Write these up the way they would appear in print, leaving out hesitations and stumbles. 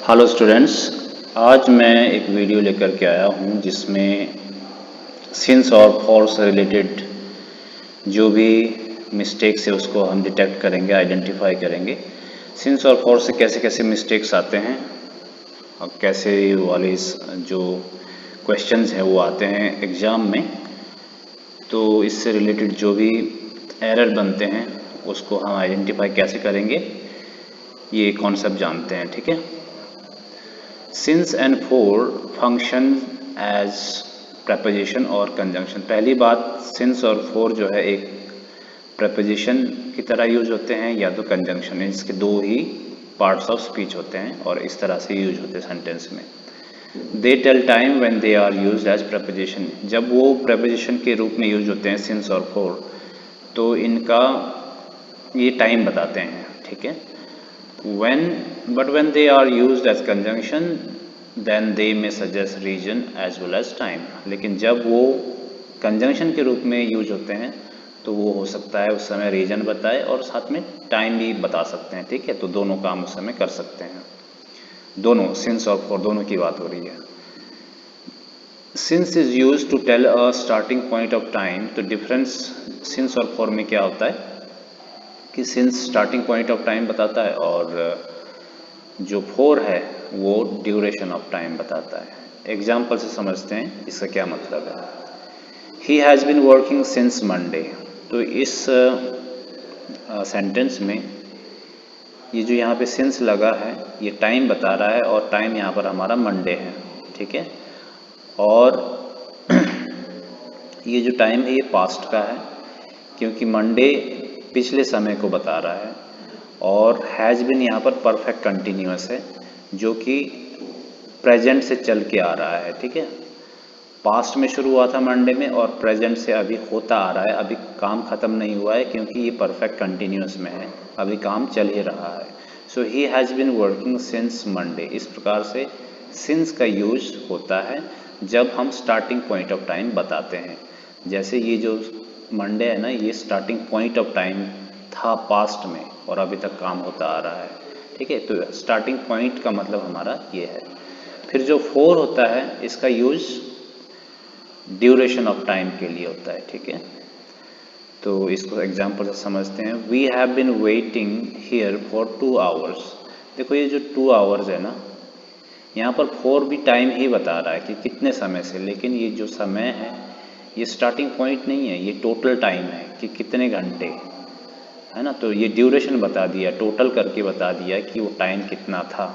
Hello students, आज मैं एक वीडियो लेकर के आया हूँ जिसमें सिंस और फॉर से रिलेटेड जो भी मिस्टेक्स है उसको हम डिटेक्ट करेंगे, आइडेंटिफाई करेंगे। सिंस और फॉर से कैसे कैसे मिस्टेक्स आते हैं और कैसे वाले जो क्वेश्चंस हैं वो आते हैं एग्ज़ाम में। तो इससे रिलेटेड जो भी एरर बनते हैं उसको हम आइडेंटिफाई कैसे करेंगे, ये कॉन्सेप्ट जानते हैं। ठीक है। Since and for function as preposition और कंजंक्शन। पहली बात, सिंस और फोर जो है एक प्रपोजिशन की तरह यूज होते हैं या तो कंजंक्शन। इसके दो ही पार्ट्स ऑफ स्पीच होते हैं और इस तरह से यूज होते हैं सेंटेंस में। They tell time when they are used as preposition. जब वो प्रपोजिशन के रूप में यूज होते हैं सिंस और फोर, तो इनका ये टाइम बताते हैं। ठीक है। When they are used as conjunction, then they may suggest region as well as time। लेकिन जब वो कंजंक्शन के रूप में यूज होते हैं तो वो हो सकता है उस समय रीजन बताए और साथ में टाइम भी बता सकते हैं। ठीक है। तो दोनों काम उस समय कर सकते हैं। दोनों सिंस और फॉर दोनों की बात हो रही है। Since is use to tell a starting point of time. तो डिफरेंस सिंस और फॉर में क्या होता है कि since starting point of time बताता है और जो फोर है वो ड्यूरेशन ऑफ टाइम बताता है। एग्जाम्पल से समझते हैं इसका क्या मतलब है। ही has been working since Monday. तो इस सेंटेंस में ये जो यहाँ पे सिंस लगा है ये टाइम बता रहा है और टाइम यहाँ पर हमारा मंडे है। ठीक है। और ये जो टाइम है ये पास्ट का है क्योंकि मंडे पिछले समय को बता रहा है और हैज़ बिन यहाँ पर परफेक्ट कंटिन्यूअस है जो कि प्रेजेंट से चल के आ रहा है। ठीक है। पास्ट में शुरू हुआ था मंडे में और प्रेजेंट से अभी होता आ रहा है, अभी काम ख़त्म नहीं हुआ है क्योंकि ये परफेक्ट कंटिन्यूअस में है, अभी काम चल ही रहा है। So he has been working since Monday. इस प्रकार से सिंस का यूज होता है जब हम स्टार्टिंग पॉइंट ऑफ टाइम बताते हैं। जैसे ये जो मंडे है ना, ये स्टार्टिंग पॉइंट ऑफ टाइम था पास्ट में और अभी तक काम होता आ रहा है। ठीक है। तो स्टार्टिंग पॉइंट का मतलब हमारा ये है। फिर जो फोर होता है इसका यूज ड्यूरेशन ऑफ टाइम के लिए होता है। ठीक है। तो इसको एग्जाम्पल से समझते हैं। We have been waiting here for 2 hours. देखो ये जो 2 आवर्स है ना, यहाँ पर फोर भी टाइम ही बता रहा है कि कितने समय से, लेकिन ये जो समय है ये स्टार्टिंग पॉइंट नहीं है, ये टोटल टाइम है कि कितने घंटे है ना। तो ये ड्यूरेशन बता दिया, टोटल करके बता दिया कि वो टाइम कितना था।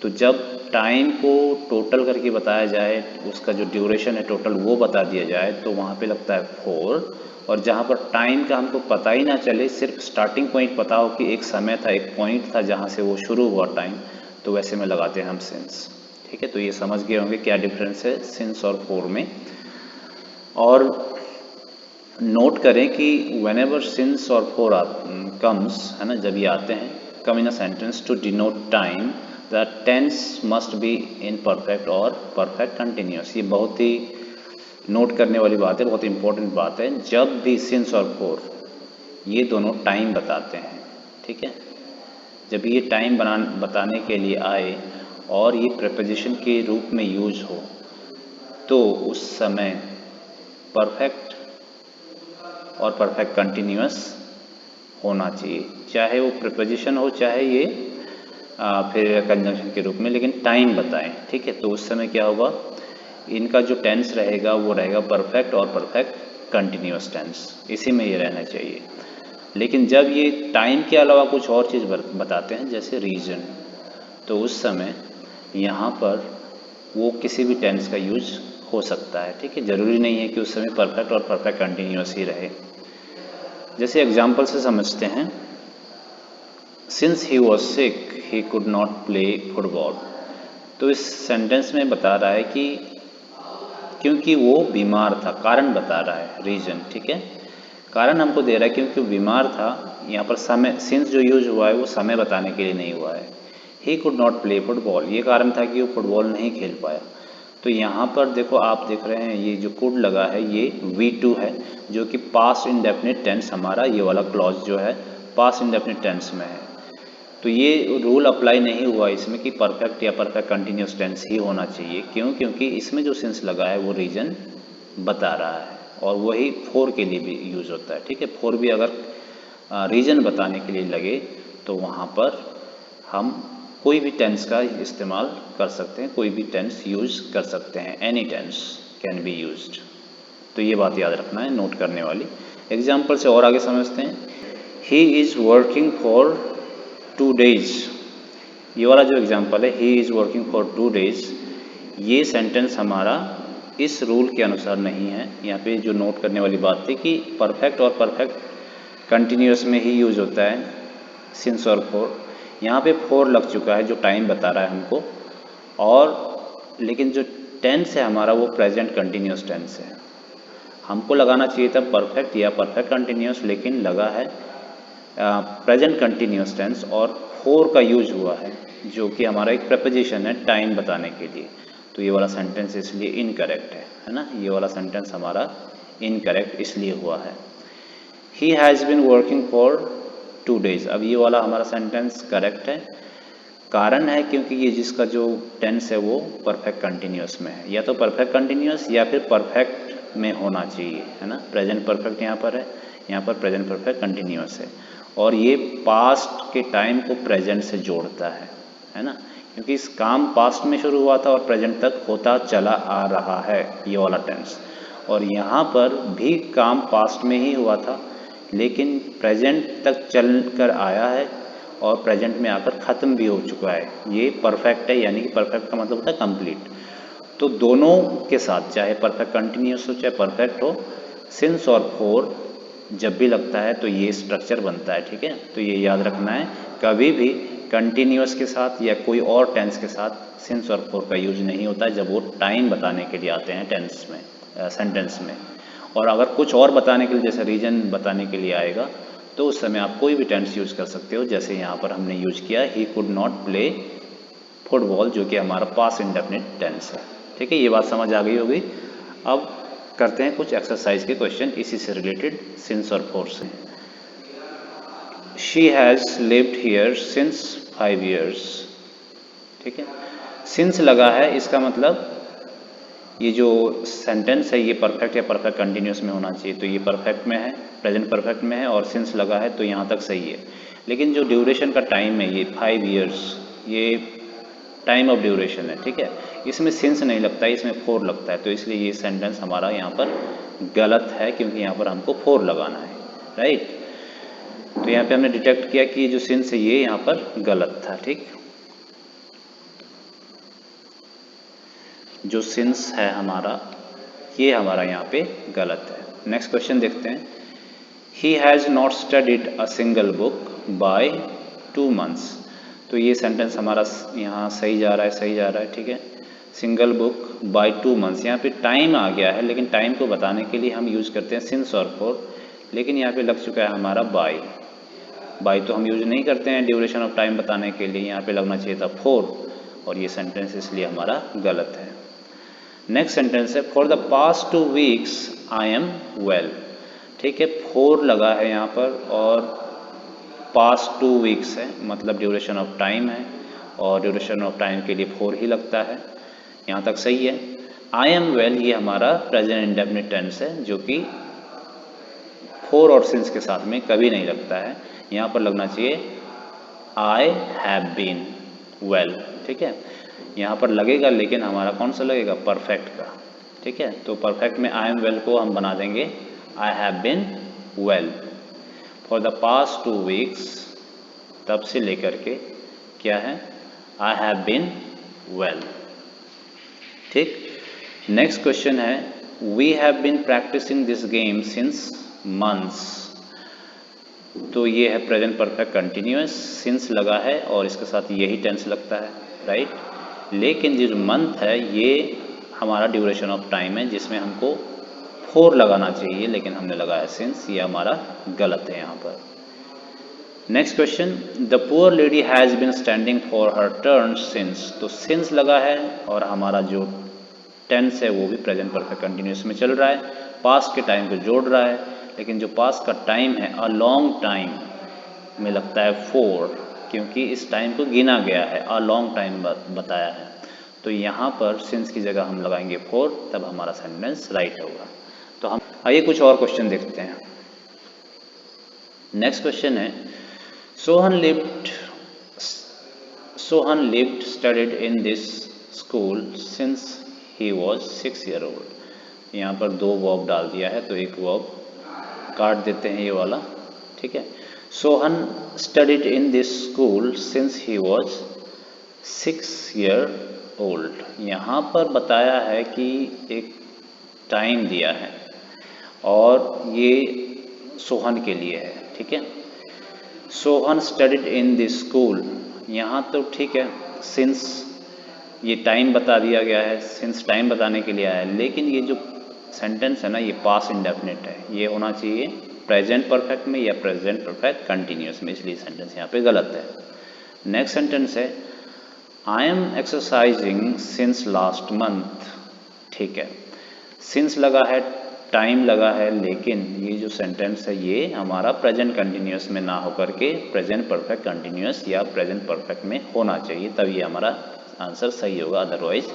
तो जब टाइम को टोटल करके बताया जाए, उसका जो ड्यूरेशन है टोटल वो बता दिया जाए, तो वहाँ पे लगता है फोर। और जहाँ पर टाइम का हमको पता ही ना चले, सिर्फ स्टार्टिंग पॉइंट पता हो कि एक समय था, एक पॉइंट था जहाँ से वो शुरू हुआ टाइम, तो वैसे में लगाते हैं हम सिंस। ठीक है। तो ये समझ गए होंगे क्या डिफरेंस है सिंस और फोर में। और नोट करें कि वेन एवर सिंस और फोर कम्स है ना, जब ये आते हैं, come in a sentence to denote time, the tense must be in perfect और परफेक्ट कंटिन्यूस। ये बहुत ही नोट करने वाली बात है, बहुत इंपॉर्टेंट बात है। जब भी सिंस और फोर ये दोनों टाइम बताते हैं, ठीक है, जब ये टाइम बताने के लिए आए और ये प्रपोजिशन के रूप में यूज हो, तो उस समय परफेक्ट और परफेक्ट कंटिन्यूअस होना चाहिए, चाहे वो प्रिपोजिशन हो चाहे ये फिर कंजंक्शन के रूप में, लेकिन टाइम बताएं। ठीक है। तो उस समय क्या होगा, इनका जो टेंस रहेगा वो रहेगा परफेक्ट और परफेक्ट कंटिन्यूअस टेंस, इसी में ये रहना चाहिए। लेकिन जब ये टाइम के अलावा कुछ और चीज़ बताते हैं जैसे रीजन, तो उस समय यहाँ पर वो किसी भी टेंस का यूज हो सकता है। ठीक है। ज़रूरी नहीं है कि उस समय परफेक्ट और परफेक्ट कंटिन्यूअस ही रहे। जैसे एग्जाम्पल से समझते हैं। Since he was sick he could not play football. तो इस सेंटेंस में बता रहा है कि क्योंकि वो बीमार था, कारण बता रहा है, रीजन। ठीक है। कारण हमको दे रहा है क्योंकि वो बीमार था। यहाँ पर समय, सिंस जो यूज हुआ है वो समय बताने के लिए नहीं हुआ है। He could not play football, ये कारण था कि वो फुटबॉल नहीं खेल पाया। तो यहाँ पर देखो, आप देख रहे हैं ये जो कुड लगा है ये V2 है, जो कि पास्ट इंडेफिनिट टेंस, हमारा ये वाला क्लॉज जो है पास्ट इंडेफिनिट टेंस में है। तो ये रूल अप्लाई नहीं हुआ इसमें कि परफेक्ट या परफेक्ट कंटिन्यूस टेंस ही होना चाहिए। क्यों? क्योंकि इसमें जो सिंस लगा है वो रीजन बता रहा है, और वही फोर के लिए भी यूज होता है। ठीक है, फोर भी अगर रीजन बताने के लिए लगे तो वहाँ पर हम कोई भी टेंस का इस्तेमाल कर सकते हैं, कोई भी टेंस यूज कर सकते हैं, any tense can be used. तो ये बात याद रखना है, नोट करने वाली। एग्जाम्पल से और आगे समझते हैं। He is working for 2 days। ये वाला जो एग्जाम्पल है, he is working for 2 days, ये सेंटेंस हमारा इस रूल के अनुसार नहीं है। यहाँ पे जो नोट करने वाली बात थी कि परफेक्ट और परफेक्ट कंटिन्यूस में ही यूज होता है सिंस और फोर। यहाँ पे फोर लग चुका है जो टाइम बता रहा है हमको, और लेकिन जो टेंस है हमारा वो प्रेजेंट कंटिन्यूस टेंस है। हमको लगाना चाहिए था परफेक्ट या परफेक्ट कंटिन्यूस, लेकिन लगा है प्रेजेंट कंटिन्यूस टेंस, और फोर का यूज हुआ है जो कि हमारा एक प्रपोजिशन है टाइम बताने के लिए। तो ये वाला सेंटेंस इसलिए इनकरेक्ट है ना, ये वाला सेंटेंस हमारा इनकरेक्ट इसलिए हुआ है। ही has been working for 2 days, अब ये वाला हमारा सेंटेंस करेक्ट है। कारण है क्योंकि ये जिसका जो टेंस है वो परफेक्ट कंटिन्यूस में है, या तो परफेक्ट कंटिन्यूस या फिर परफेक्ट में होना चाहिए, है ना। प्रेजेंट परफेक्ट यहाँ पर है, यहाँ पर प्रेजेंट परफेक्ट कंटिन्यूस है, और ये पास्ट के टाइम को प्रेजेंट से जोड़ता है ना, क्योंकि इस काम पास्ट में शुरू हुआ था और प्रेजेंट तक होता चला आ रहा है ये वाला टेंस। और यहाँ पर भी काम पास्ट में ही हुआ था, लेकिन प्रेजेंट तक चल कर आया है और प्रेजेंट में आकर ख़त्म भी हो चुका है। ये परफेक्ट है, यानी कि परफेक्ट का मतलब होता है कंप्लीट। तो दोनों के साथ, चाहे परफेक्ट कंटिन्यूस हो चाहे परफेक्ट हो, सिंस और फोर जब भी लगता है तो ये स्ट्रक्चर बनता है। ठीक है, तो ये याद रखना है, कभी भी कंटिन्यूस के साथ या कोई और टेंस के साथ सिंस और फोर का यूज नहीं होता है जब वो टाइम बताने के लिए आते हैं टेंस में, सेंटेंस में। और अगर कुछ और बताने के लिए, जैसे रीजन बताने के लिए आएगा, तो उस समय आप कोई भी टेंस यूज कर सकते हो। जैसे यहाँ पर हमने यूज किया he could not play football, जो कि हमारा पास्ट इंडेफिनिट टेंस है। ठीक है, ये बात समझ आ गई होगी। अब करते हैं कुछ एक्सरसाइज के क्वेश्चन इसी से रिलेटेड, सिंस और फोर से। She has lived here since 5 years। ठीक है, सिंस लगा है, इसका मतलब ये जो सेंटेंस है ये परफेक्ट या परफेक्ट कंटिन्यूस में होना चाहिए, तो ये परफेक्ट में है, प्रेजेंट परफेक्ट में है, और सिंस लगा है तो यहाँ तक सही है। लेकिन जो ड्यूरेशन का टाइम है ये 5 years, ये टाइम ऑफ ड्यूरेशन है। ठीक है, इसमें सिंस नहीं लगता है, इसमें फोर लगता है, तो इसलिए ये सेंटेंस हमारा यहाँ पर गलत है, क्योंकि यहाँ पर हमको फोर लगाना है। राइट, तो यहाँ पे हमने डिटेक्ट किया कि जो सिंस है ये यहाँ पर गलत था। ठीक, जो सिंस है हमारा ये हमारा यहाँ पे गलत है। नेक्स्ट क्वेश्चन देखते हैं। He has not studied a single book by 2 months। तो ये सेंटेंस हमारा यहाँ सही जा रहा है, सही जा रहा है। ठीक है, सिंगल बुक बाय 2 months, यहाँ पे टाइम आ गया है, लेकिन टाइम को बताने के लिए हम यूज करते हैं सिंस और फोर, लेकिन यहाँ पे लग चुका है हमारा बाय। बाय तो हम यूज नहीं करते हैं ड्यूरेशन ऑफ टाइम बताने के लिए, यहाँ पे लगना चाहिए था फोर, और ये सेंटेंस इसलिए हमारा गलत है। नेक्स्ट सेंटेंस है, for the past 2 weeks I am well. ठीक है, फोर लगा है यहाँ पर, और पास्ट 2 weeks है, मतलब ड्यूरेशन ऑफ टाइम है, और ड्यूरेशन ऑफ टाइम के लिए फोर ही लगता है। यहाँ तक सही है। आई एम वेल ये हमारा प्रेजेंट इंडेफिनिट टेंस है, जो कि फोर और सिंस के साथ में कभी नहीं लगता है। यहाँ पर लगना चाहिए आई हैव बीन वेल। ठीक है, यहाँ पर लगेगा, लेकिन हमारा कौन सा लगेगा, परफेक्ट का। ठीक है, तो परफेक्ट में आई एम वेल को हम बना देंगे I have been well for the past 2 weeks, तब से लेकर के क्या है, आई हैव बीन वेल। ठीक, नेक्स्ट क्वेश्चन है, we have been practising this game since months. तो ये है प्रेजेंट परफेक्ट कंटिन्यूस, सिंस लगा है और इसके साथ यही टेंस लगता है। राइट, लेकिन जो मंथ है ये हमारा ड्यूरेशन ऑफ टाइम है, जिसमें हमको फोर लगाना चाहिए, लेकिन हमने लगाया सिंस, ये हमारा गलत है यहाँ पर। Next question, the poor lady has been standing for her turn since. तो सिंस लगा है और हमारा जो टेंस है वो भी प्रेजेंट परफेक्ट कंटिन्यूस में चल रहा है, पास्ट के टाइम को जोड़ रहा है, लेकिन जो पास्ट का टाइम है अ लॉन्ग टाइम में लगता है फोर, क्योंकि इस टाइम को गिना गया है, अ लॉन्ग टाइम बताया है। तो यहाँ पर सिंस की जगह हम लगाएंगे फॉर, तब हमारा सेंटेंस राइट होगा। तो हम आइए कुछ और क्वेश्चन देखते हैं। नेक्स्ट क्वेश्चन है, Sohan lived studied in this school since he was 6 year old। यहाँ पर दो वर्ब डाल दिया है, तो एक वर्ब काट देते हैं ये वाला, ठीक है। Sohan studied in this school since he was 6 year old। यहाँ पर बताया है कि एक टाइम दिया है और ये सोहन के लिए है, ठीक है। Sohan studied in this school, यहाँ तो ठीक है, सिंस ये टाइम बता दिया गया है, सिंस टाइम बताने के लिए आया है, लेकिन ये जो सेंटेंस है ना, ये पास्ट इंडेफिनिट है, ये होना चाहिए प्रेजेंट परफेक्ट में या प्रेजेंट परफेक्ट कंटिन्यूस में, इसलिए सेंटेंस यहाँ पे गलत है। नेक्स्ट सेंटेंस है, I am exercising since last month, ठीक है। सिंस लगा है, टाइम लगा है, लेकिन ये जो सेंटेंस है ये हमारा प्रेजेंट कंटिन्यूस में ना होकर के प्रेजेंट परफेक्ट कंटिन्यूस या प्रेजेंट परफेक्ट में होना चाहिए, तब ये हमारा आंसर सही होगा, अदरवाइज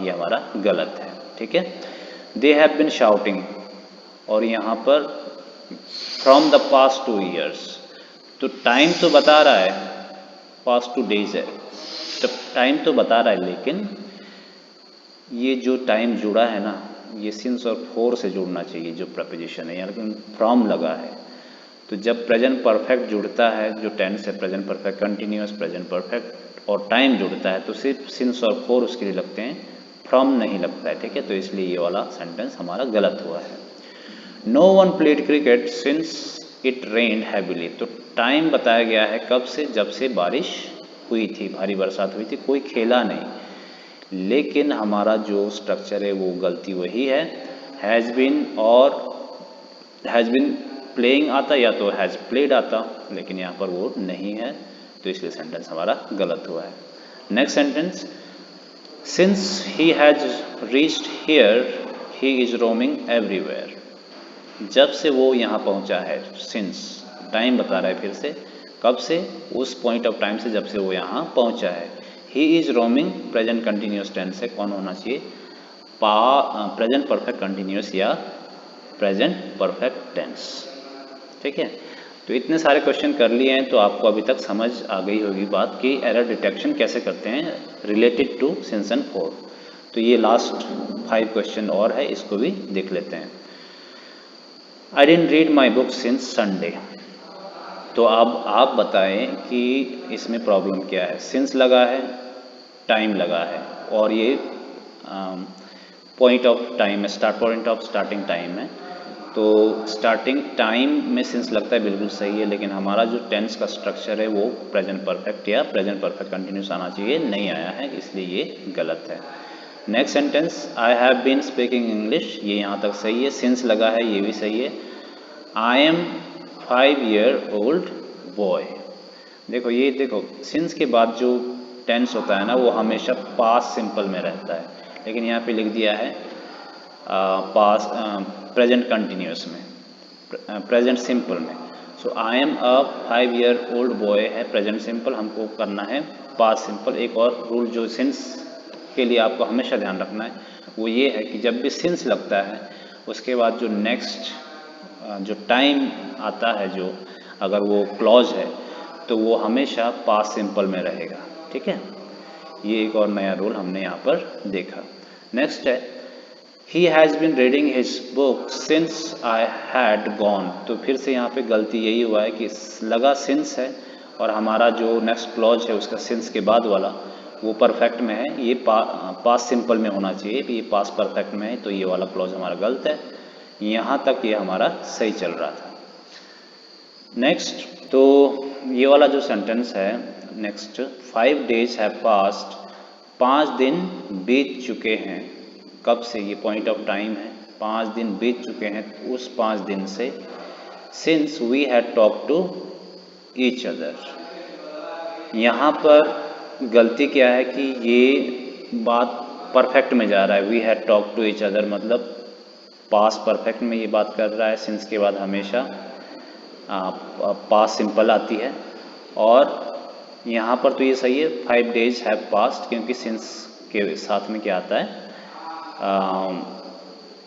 ये हमारा गलत है, ठीक है। दे हैव बिन शाउटिंग, और यहाँ पर फ्रॉम द पास्ट 2 years, तो टाइम तो बता रहा है, पास्ट 2 days है, तो टाइम तो बता रहा है, लेकिन ये जो टाइम जुड़ा है ना, ये सिंस और फोर से जुड़ना चाहिए, जो प्रपोजिशन है, यहाँ लेकिन फ्रॉम लगा है। तो जब प्रेजेंट परफेक्ट जुड़ता है, जो टेंस है present perfect continuous, present perfect और टाइम जुड़ता है, तो सिर्फ सिंस और फोर उसके लिए लगते हैं, फ्रॉम नहीं लगता है, ठीक है। तो इसलिए ये वाला सेंटेंस हमारा गलत हुआ है। No one played cricket since it rained heavily, तो टाइम बताया गया है कब से, जब से बारिश हुई थी, भारी बरसात हुई थी, कोई खेला नहीं, लेकिन हमारा जो स्ट्रक्चर है वो गलती वही है, हैज़ बीन और हैज़ बीन प्लेइंग आता या तो हैज़ प्लेड आता, लेकिन यहाँ पर वो नहीं है, तो इसलिए सेंटेंस हमारा गलत हुआ है। Next sentence, since he has reached here he is roaming everywhere, जब से वो यहाँ पहुँचा है, सिंस टाइम बता रहा है फिर से, कब से, उस पॉइंट ऑफ टाइम से जब से वो यहाँ पहुँचा है। He is roaming present continuous tense है, कौन होना चाहिए, प्रेजेंट परफेक्ट कंटिन्यूस या प्रेजेंट परफेक्ट टेंस, ठीक है। तो इतने सारे क्वेश्चन कर लिए हैं, तो आपको अभी तक समझ आ गई होगी बात कि एरर डिटेक्शन कैसे करते हैं related to since and for. तो ये लास्ट 5 क्वेश्चन और है, इसको भी देख लेते हैं। I didn't read my book since Sunday, तो अब आप बताएं कि इसमें प्रॉब्लम क्या है। सिंस लगा है, टाइम लगा है, और ये पॉइंट ऑफ टाइम है, पॉइंट ऑफ स्टार्टिंग टाइम है, तो स्टार्टिंग टाइम में सिंस लगता है, बिल्कुल सही है, लेकिन हमारा जो टेंस का स्ट्रक्चर है वो प्रेजेंट परफेक्ट या प्रेजेंट परफेक्ट कंटिन्यूस आना चाहिए, नहीं आया है, इसलिए ये गलत है। Next sentence, I have been speaking English, ये यहाँ तक सही है, सिंस लगा है, ये भी सही है। I am 5 year old boy, देखो ये देखो, सिंस के बाद जो टेंस होता है ना, वो हमेशा पास्ट सिंपल में रहता है, लेकिन यहाँ पे लिख दिया है पास्ट प्रेजेंट कंटिन्यूस में, प्रेजेंट सिंपल में। So I am a 5 year old boy है प्रेजेंट सिंपल, हमको करना है पास्ट सिंपल। एक और रूल जो सिंस के लिए आपको हमेशा ध्यान रखना है, वो ये है कि जब भी सिंस लगता है, उसके बाद जो नेक्स्ट जो टाइम आता है, जो अगर वो क्लॉज है, तो वो हमेशा पास्ट सिंपल में रहेगा, ठीक है। ये एक और नया रूल हमने यहाँ पर देखा। नेक्स्ट है, ही has been reading his book since I had gone, तो फिर से यहाँ पे गलती यही हुआ है कि लगा सिंस है, और हमारा जो नेक्स्ट क्लॉज है उसका सिंस के बाद वाला वो परफेक्ट में है, ये पास्ट सिंपल में होना चाहिए, ये पास्ट परफेक्ट में है, तो ये वाला क्लॉज हमारा गलत है। यहाँ तक ये हमारा सही चल रहा था। नेक्स्ट, तो ये वाला जो सेंटेंस है नेक्स्ट, 5 days हैव पास्ड, 5 दिन बीत चुके हैं, कब से, ये पॉइंट ऑफ टाइम है, 5 दिन बीत चुके हैं, उस 5 दिन से, since we had talk to each other. यहाँ पर गलती क्या है कि ये बात परफेक्ट में जा रहा है, we had talk to each other, मतलब पास्ट परफेक्ट में ये बात कर रहा है, सिंस के बाद हमेशा पास्ट सिंपल आती है, और यहाँ पर तो ये सही है, 5 days हैव पास्ट, क्योंकि सिंस के साथ में क्या आता है,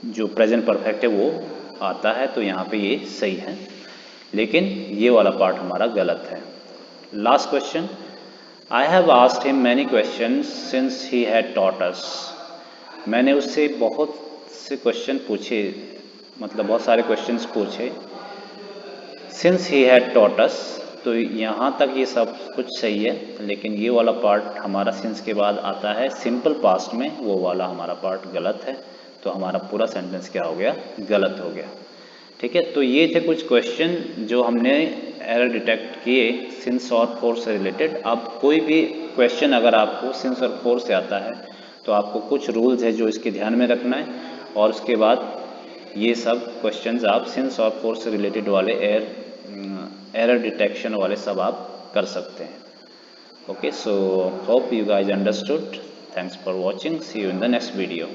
जो प्रेजेंट परफेक्ट है वो आता है, तो यहाँ पे ये सही है। लेकिन ये वाला पार्ट हमारा गलत है। Last question, I have asked him many question since he had taught us. मैंने उससे बहुत से क्वेश्चन पूछे, मतलब बहुत सारे क्वेश्चंस पूछे, since he had taught us, तो यहाँ तक ये सब कुछ सही है। लेकिन ये वाला पार्ट हमारा सिंस के बाद आता है सिंपल पास्ट में, वो वाला हमारा पार्ट गलत है, तो हमारा पूरा सेंटेंस क्या हो गया, गलत हो गया। ठीक है, तो ये थे कुछ क्वेश्चन जो हमने एरर डिटेक्ट किए सिंस और फोर से रिलेटेड। अब कोई भी क्वेश्चन अगर आपको सिंस और फोर से आता है तो आपको कुछ रूल्स है जो इसके ध्यान में रखना है, और उसके बाद ये सब क्वेश्चंस आप सिंस और फोर से रिलेटेड वाले एरर डिटेक्शन वाले सब आप कर सकते हैं। Okay, so hope you guys understood. Thanks for watching. See you in the next video.